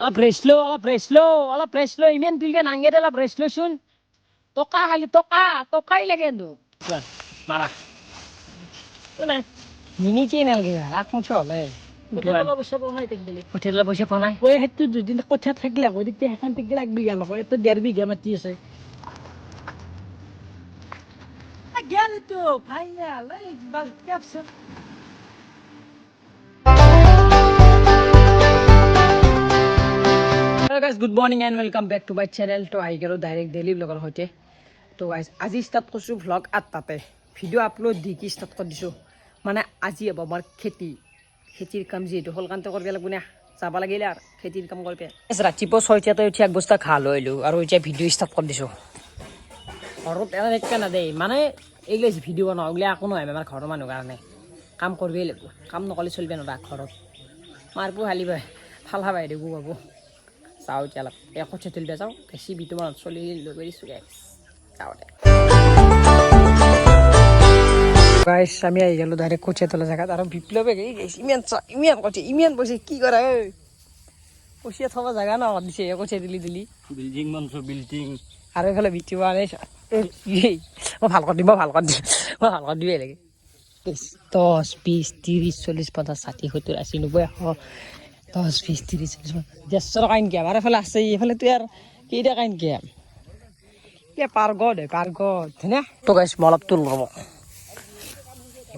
অলপ ৰেষ্ট ল ইমান তুলকে নাংগে দে অলপ ৰেষ্ট লৈচোন টকা খালি টকাই লাগে মাৰা মিনিটে নালাগে ৰাখ মুঠ হলে কঠিয়াতলা পইচা পোৱা নাই সেইটো দুদিন কঠিয়াত থাকিলে আকৌ তেতিয়া সেইখন থাকিলে 1 বিঘা নকয় এইটো 1.5 বিঘা মাটি আছে গেলটো ফাইনাল এই বাল caption Hello guys, good morning and welcome back to my channel. To I gelo direct daily vlog hote. To guys, আজি start করছো vlog 8টাতে ভিডিও আপলোড দি কি start কৰি দিছো মানে আজি হ'ব আমাৰ খেতিৰ কাম যেটো হলকান্তে কৰিব লাগিব না যাব লাগিলে আৰু খেতিৰ কাম কৰিবে ৰাতিপুৱা 6টাতে উঠি এক বস্তা খা লইলো আৰু এতিয়া ভিডিও start কৰি দিছো আৰু এটা দেখকে না দেই মানে এইগিলা ভিডিও বনাও গলে আকো নহয় আমাৰ ঘৰৰ মানুহ কাৰণে কাম কৰিবই লাগিব কাম নকলে চলবে না ঘৰত মাৰপু হালিবা ফালা বাই দেগু বাবু চাও এতিয়া অলপ কঠিয়া তুলিব যাওঁ বেছি বিটো মনত চলি লৈ গৈছোঁ গাইছ আমি আহি গেলো ডাইৰেক্ট কঠিয়া তোলা জেগাত আৰু বিপ্লৱে ইমান পইচা কি কৰা কঠিয়া থবা জেগা ন দিছে কঠিয়া দিলি বিল্ডিং বনছো বিল্ডিং আৰু এইফালে বিটো মই ভাল কৰি দিম দিবই লাগে 10 20 30 40 50 60 70 80 90 10 20 30 40 150 কাইন কে আর এফালে আছে এফালে তুই আর কিটা কাইন কে পারগড না তো গাইস মলপ তুল লব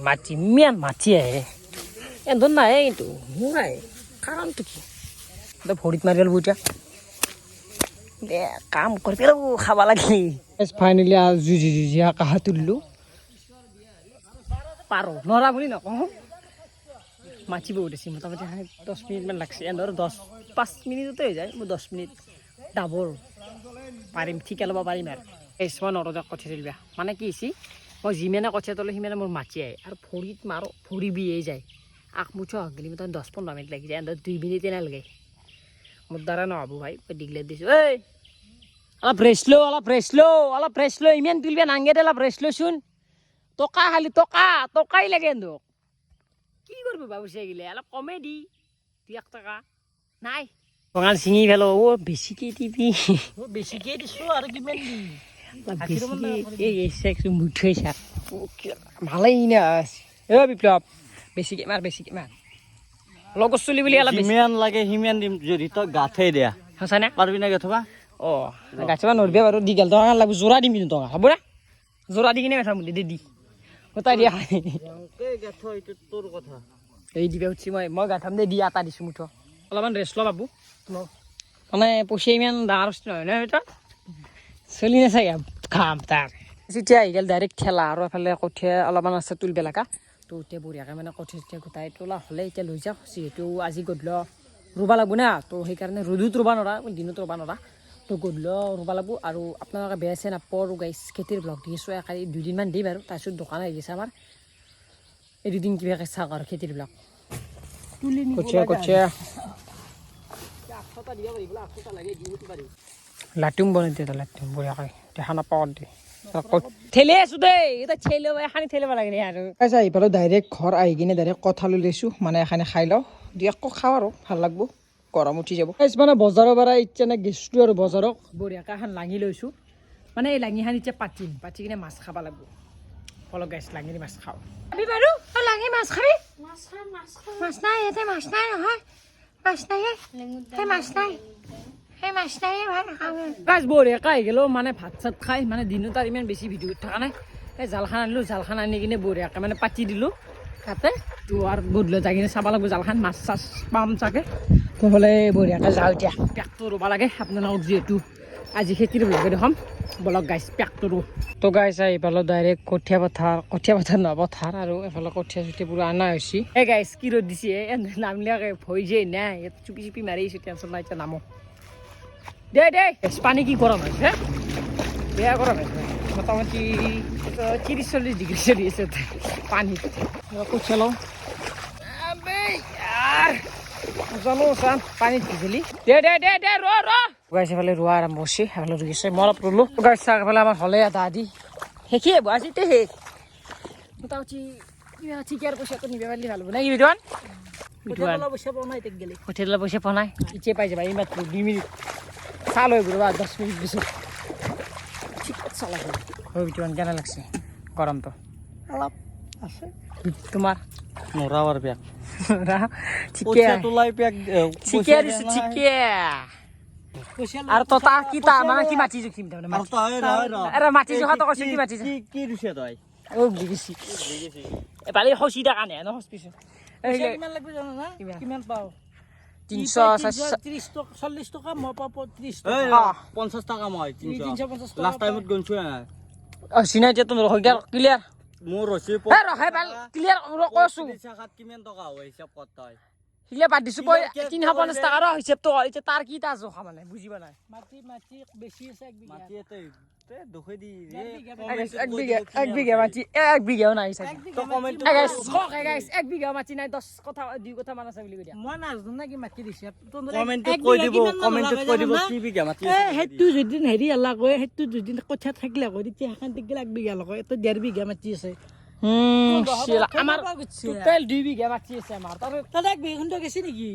মাটি মিয়ান মাটি আহে এন্দন না কিন্তু হুরাই কারণ তো কি দে ভরিত মারিল বুইটা দে কাম করে পেলো খাবা লাগি গাইস ফাইনালি আজ জি কাহা তুললু পারো নরা বলি না কম মাছিব উঠেছি মোটামুটি 10 মিনিটমান লাগছে ধর 5 মিনিটতে হয়ে যায় 10 মিনিট ডাবল পাৰিম ঠিক ল'ব পাৰিম আৰু এইসময় নৰদক কঠিয়া তুলিবা মানে কি হৈছে মই যিমানে কঠিয়া তোলো সিমানে মোৰ মাছি আহে আৰু ভৰিত মাৰো ভৰি বিয়ে যায় আকমুঠ গেলি মই 10-15 মিনিট লাগি যায় 2 মিনিটে নালাগে মোৰ দ্বাৰা নহ'ব ভাই ডিগলেট দিছোঁ এই অলপ ৰেষ্ট ল ইমান তুলিবা নাংগে দে অলপ ৰেষ্ট লৈচোন টকা খালি টকাই লাগে এন্দক কি করবো বাবুসে গেলে অলপ কমে দি 2 টাকা নাই বঙাল চিঙি ফেলো ও বেছিকে দিবি বেছিকে দিছো আৰু কিমান দি এই সেক্স মুঠে সাত ভালেই না এ বিপ্লৱ বেছিকে মাৰ লগত চলি বুলি অলপ হিমান লাগে হিমান দিম যদি তই গাথে দিয়া সঁচা না পারবি না গাথবা ও গাছবা নৰবে বাৰু দি গেল টকা লাগব জোৰা দিম কিন্তু টকা হ'ব না জোৰা দি কিনে কথা মুলি দি কোথায় দিয়া গাথো এটা তোর কথা এই দিবে হচ্ছে মই গাঠাম দে দি আটা দিছো মুঠো অলপমান ৰেষ্ট ল বাবু মানে পইচা ইমান ডাঙৰ নহয় ন এটা চলি নাচাগে কাম তাৰ এতিয়া আহি গ'ল ডাইৰেক্ট ঠেলা আৰু এফালে কঠিয়া অলপমান আছে তুলিব লগা তো এতিয়া বঢ়িয়াকৈ মানে কঠিয়া গোটাই তোলা হ'লে এতিয়া লৈ যাওঁ যিহেতু আজি গধূলি ৰুব লাগিব না তো সেইকাৰণে ৰ'দত ৰুব নোৱাৰা দিনত ৰুব নোৱাৰা তো গধূলি ৰুব লাগিব আৰু আপোনালোকে বেয়া চেয়া নাপাওঁ গাইছ খেতিৰ ব্লগ দিছোঁ একালি 2 দিনমান দিম আৰু তাৰপিছত দোকান আহি গৈছে আমাৰ এই 2 দিন কিবাকৈ চাওক আৰু খেতিৰ ব্লগ কঠিয়া লাটুম বনাই দিয়ে লাটুম বঢ়িয়াকৈ দেখা নাপাওঁ দে ঠেলে আছো দেই এটা ঠেলে এখানি ঠেলিব লাগে আৰু আহি পালোঁ ডাইৰেক্ট ঘৰ আহি কিনে ডাইৰেক্ট কঁঠাল লৈছোঁ মানে এখানি খাই লওঁ দুই আকৌ খাওঁ আৰু ভাল লাগব গৰম উঠি যাব মানে বজাৰৰ পৰা এতিয়া নে গেছটো আৰু বজাৰক বঢ়িয়াকৈ এখন লাঙি লৈছোঁ মানে এই লাঙিখন এতিয়া পাতি কিনে মাছ খাব লাগিব ফলক গাইছ লাঙিৰে মাছ খাওঁ বাৰু লাঙি মাছ খাবি মাছ নাই ইয়াতে মাছ নাই নহয় মাছ নাই সেই মাছ নাই গাছ বঢ়িয়াকৈ আহি গ'লো মানে ভাত চাত খাই মানে দিনত আৰু ইমান বেছি ভিডিঅ'ত থকা নাই এই জালখন আনিলোঁ জালখন আনি কিনে বঢ়িয়াকৈ মানে পাতি দিলোঁ তাতে তো আৰু গধূলি যাই কিনে চাব লাগিব জালখন মাছ চাছ পাম চাগে তো হ'লে বঢ়িয়াকৈ যাওঁ এতিয়া পেকটো ৰুব লাগে আপোনালোকক যিহেতু আজি খেতিৰ ব্লগে দেখাম বলক গাইছ পেকটো ৰু তো গাইছ আহি পালোঁ ডাইৰেক্ট কঠীয়া পথাৰ নহয় পথাৰ আৰু এফালে কঠীয়া চঠীয়াবোৰ অনা হৈছে এই গাইছ কি ৰ'দ দিছে নামবিলাকে ভয় যায় নাই ইয়াত চুপি মাৰি আহিছোঁ টেনশ্যন নাই এতিয়া নামো দে পানী কি গৰম হৈছে বেয়া গৰম হৈছে মোটামুটি 30-40 ডিগ্ৰী চলি আছে পানী কঠীয়া লওঁ জানো চান পানীত ভিজলি দে ৰ গাইছে এফালে ৰোৱা আৰম্ভ হৈছে এফালে ৰুইছে মই অলপ ৰুলোঁ গাইছ চাক এফালে আমাৰ হ'লে আধা আদি শেষেই হ'ব আজিতে শেষ মোটামুটি ঠিকে আৰু পইচাটো নিব পাৰিলে ভাল হ'ব নে কি বিধান হোটেলত পইচা পোৱা নাই ইচ্ছে পাই যাবা এই মাত্ৰ 2 মিনিট চাল হৈ গ'ল 10 মিনিট পিছত ঠিক চালা হৈ বিটুৱান কেনে লাগছে গৰমটো অলপ আছে তোমাৰ নৰাৱাৰ পেক ঠিকে তোলাই পেক ঠিকে দিছে ঠিকে আৰু তই তাৰ কি তাৰ মানে কি মাটি জুখিম তাৰমানে আৰে মাটি জোখাটো কৈছো কি মাটি কি দিছে তই ও বিগিছি এপালি হসিটা কানে ন হসপিছো কিমান লাগবে জানো না কিমান পাও 330 40 টকা মই পাব 30 এই টকা 50 টাকা মই 350 টকা লাষ্ট টাইমত গনছো না চিনাই যে তুমি ৰহ গেল ক্লিয়াৰ মোৰ ৰছি এ ৰহে ভাল ক্লিয়াৰ কৈছো শাখাত কিমান টকা হয় হিসাব কৰ তই হিলে বাদ দিছো 350 টাকা ৰ হিচাপটো এতিয়া তাৰ কি তা জোখা মানে বুজিবা নাই মাটি বেছি আছে এক বিঘা মাটি এতে তে দুখে দি এক বিঘা মাটি এক বিঘাও নাই চাগে তো কমেন্ট গাইস এক বিঘা মাটি নাই 10 কথা 2 কথা মান আছে বুলি কৈ দিয়া মই নাজানো না কি মাটি দিছে কমেন্টত কৈ দিব কি বিঘা মাটি এ হেতু যদি হেৰি আলা কয় হেতু যদি কথা থাকিলে কয় তেতিয়া হান দিগলা এক বিঘা লয় এত 1.5 বিঘা মাটি আছে আমাৰ টোটাল 2 বিঘা মাটি আছে আমাৰ তাতে এক বিঘা খুন্দ গেছি নেকি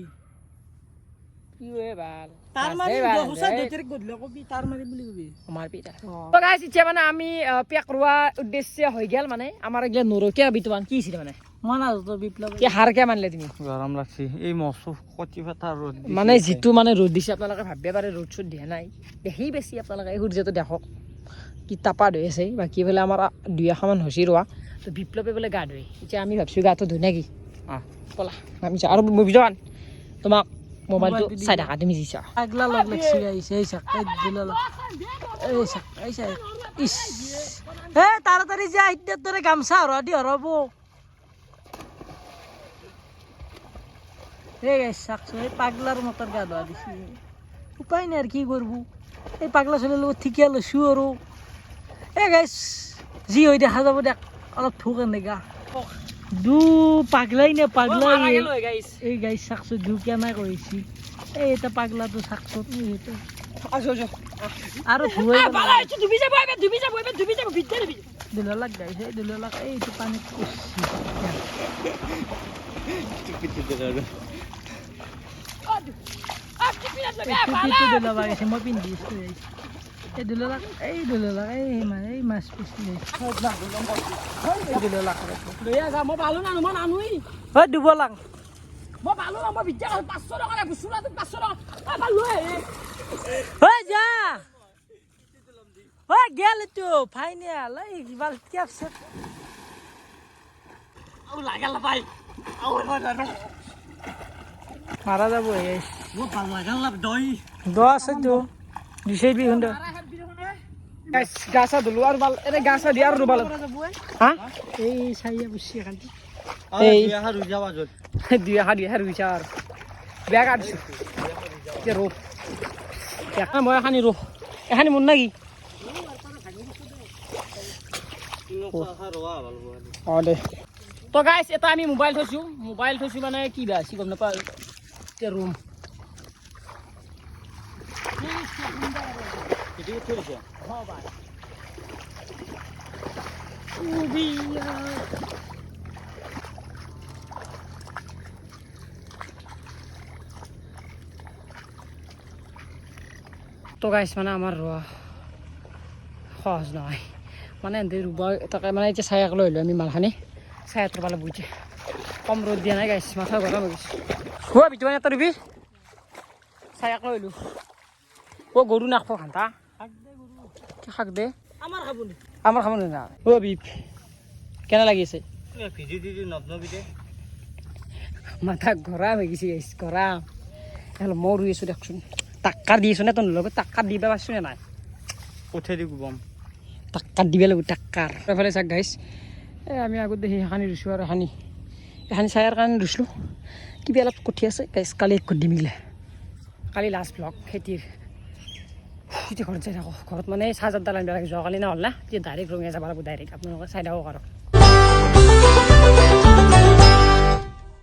কি হয় ভাল তাৰ মাৰি দহসা দুইটাৰে গদলে কবি তাৰ মাৰি বুলি কবি আমাৰ পিতা তো গাইস ইচ্ছা মানে আমি পেক ৰোৱা উদ্দেশ্য হৈ গেল মানে আমাৰ গলে নৰকিয়া বিতমান কি ছিল মানে মনা তো বিপ্লব কি হাৰকে মানলে তুমি গৰম লাগছি এই মসু কচি ফাটা ৰদ মানে যিটো মানে ৰ'দ দিছে আপোনালোকে ভাবিব পাৰে ৰ'দ চ'দ দিয়া নাই দেখি বেছি আপোনালোকে সূৰ্যটো দেখক কি তাপা হৈ আছে বাকি বোলে আমাৰ 2 আখামান হসি ৰোৱা তো বিপ্লবে বোলে গা ধুই এতিয়া আমি ভাবছো গাটো ধুই নাকি পলা আমি আৰু মুভি যান তোমাক মোবাইলটো চাই থাকা তুমি জিছা আগলা লগ লাগছি আইছে এই সাক এই দিলা এই সাক এই সাক ইস এ তাড়াতাড়ি যা ইতে তোরে গামছা হরদি হরব রে গাইস সাক এই পাগলার মতর গা দা দিছি উপায় নাই আর কি করব এই পাগলা চলে লো ঠিকে লছু আৰু এ গাইস জি হই দেখা যাব দেখ অলপ ঠুক এনেগা দু পাগলাই নে পাগলাই এই গাইস সাকছো দু কেনা কইছি এই এটা পাগলা তো সাকছো এইটো আজো আৰু ধুই বালা আইছো ডুবি যাব ভিতরে দিলা লাগ গাইছে দিলা লাগ এই তো পানি কইছি দিলা বাইছে মই পিন্ধি এই দিলা লাগ এই মানে এই মাছ পিছলি দিলা লাগ লইয়া যা মই পালো না মই নানুই হয় ডুব লাগ মই পালো না মই ভিতরে 500 টাকা লাগব সুরা 500 টাকা পালো হয় যা হয় গেল তো ফাইনাল এই বাল ক্যাপছে ও লাগাল পাই ও মারা যাব এই ও ভাল লাগাল লাভ দই 10 তো 220 ঘন্টা গাইস গাছা দলু আর বাল এনে গাছা দি আর রুবাল হ্যাঁ এই সাইয়া বসি এখান এই হারু যাওয়া জল দুই হাড়ি বিচার ব্যাগ আটছি কে রো দেখা মই এখানি রো এখানি মন নাকি অ দে তো গাইস এটা আমি মোবাইল থৈছো মানে কি বাছি গম নাপা তে রুম এটি থৈছে হ্যাঁ ভাই তো গাইছ মানে আমাৰ ৰোৱা সহজ নহয় মানে এনে ৰুব তাকে মানে এতিয়া চায়াক লৈ আহিলোঁ আমি মালখানি চায়াত ৰুবালে বুজিছে কম ৰ'দ দিয়া নাই গাইছ মাথা গৰম হৈ গৈছে হোৱা ভিতৰত এটা ৰুবি চায়াক লৈ আহিলোঁ অ' গৰু নাখাব ঘাণ্টা শাক দে আমাৰ খাব না অ' বিপ কেনে লাগি আছে ভিজি দিদি নবনবি দে মাথা গৰম হৈ গৈছে গাইছ গৰম হেল্ল' মই ৰুই আছোঁ দেখোন টাক্কাৰ দি আছোঁ নে তোৰ লগত টাক্কাৰ দিব পাৰিছোঁ নে নাই উঠাই দি গুবাম টাক্কাৰ দিব লাগিব টাক্কাৰ এফালে চাক গাইছ এই আমি আগত দেখি এখানি ৰুইছোঁ আৰু এখানি চায়াৰ কাৰণে ৰুইছিলোঁ কিবা অলপ কঠি আছে গাইছ কালি এক দিম গিলে কালি লাষ্ট ব্লগ খেতিৰ এতিয়া ঘৰত যাই থাকোঁ ঘৰত মানে চাৰ্জাৰডাল আনিব লাগে যোৱাকালি নহ'ল না এতিয়া ডাইৰেক্ট ৰঙিয়া যাব লাগিব ডাইৰেক্ট আপোনালোকে চাই থাকক আৰু